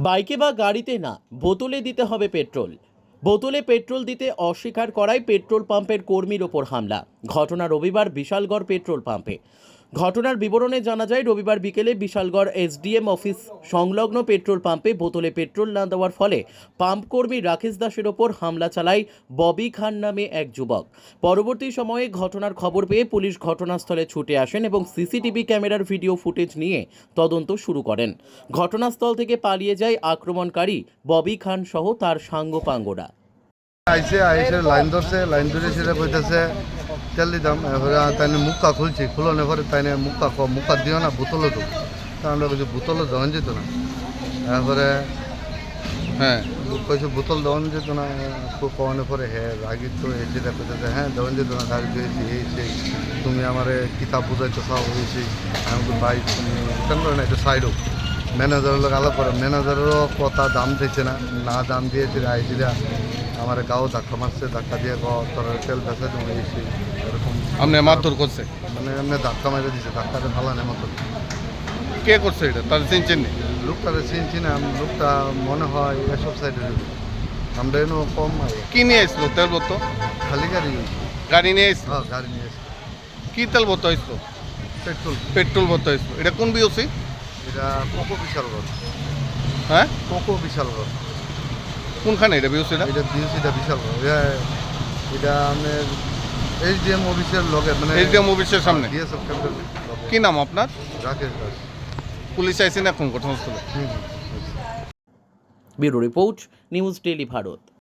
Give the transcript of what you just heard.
বাইকে বা গাড়িতে না, বোতলে দিতে হবে পেট্রোল। বোতলে পেট্রোল দিতে অস্বীকার করায় পেট্রোল পাম্পের কর্মীর ওপর হামলা। ঘটনা রবিবার বিশালগড় পেট্রোল পাম্পে। ঘটনার বিবরণে জানা যায়, রবিবার বিকেলে বিশালগড় এসডিএম অফিস সংলগ্ন পেট্রোল পাম্পে বোতলে পেট্রোল না দেওয়ার ফলে পাম্প কর্মী রাকেশ দাসের ওপর হামলা চালায় ববি খান নামে এক যুবক। পরবর্তী সময়ে ঘটনার খবর পেয়ে পুলিশ ঘটনাস্থলে ছুটে আসেন এবং সিসিটিভি ক্যামেরার ভিডিও ফুটেজ নিয়ে তদন্ত শুরু করেন। ঘটনাস্থল থেকে পালিয়ে যায় আক্রমণকারী ববি খান সহ তার সাঙ্গপাঙ্গরা। আইসে লাইন ধরছে, লাইন ধরে সেটা কইতেছে তেল দিতাম। এবারে তাই মুখা খুলছি, খুলনে পরে তাই মুখা দিও না, বোতলে তো আমরা কিছু বোতলে দেওয়ান যেত না। তারপরে হ্যাঁ কইছে বোতল দেওয়ান যেত না। কওয়ানোর পরে হ্যাঁ রাগি তো সেটা কইতেছে হ্যাঁ দেওয়ান যেত না, গাড়ি দিয়েছি এই সেই, তুমি আমার কিতাব বুঝাইতে চাও হয়েছি। আমি ভাই তুমি কেন করে না, একটু সাইড হোক। ম্যানেজারের লোক আলাপ করে, ম্যানেজারেরও কথা দাম দিচ্ছে না দাম দিয়েছে আইসিরা আমার গাও ধাক্কা মারছে, ধাক্কা দিয়ে তোর তেল বেঁচে তুমি এসে এরকম আপনি মারধর করছে? মানে এমনি ধাক্কা মেরে দিছে, ধাক্কাতে ভালো নেই মতো। কে করছে এটা? তার চিনছেন? লোকটারে চিনছি না, লোকটা মনে হয় এসব সাইডে আমরা এনে কম কি নিয়ে আসলো? তেল বোতো খালি গাড়ি। গাড়ি নিয়ে আসলো? হ্যাঁ গাড়ি নিয়ে এসে কি তেল বোতো আসলো? পেট্রোল। পেট্রোল বোতো আসলো। এটা কোন বিওসি? এটা কোকো বিশালগড়। হ্যাঁ, কোকো বিশালগড়। কোনখানে এটা বিওসিটা? এটা বিএসিটা বিশালগড়। এটা আপনার এইচডিএম অফিসের লগে, মানে এসডিএম অফিসের সামনে। ডিএসএফ ক্যাম্পের লগে। কি নাম আপনার? রাকেশ দাস। পুলিশ আইসেন এখন ঘটনাস্থলে? Bureau report, news daily Bharat.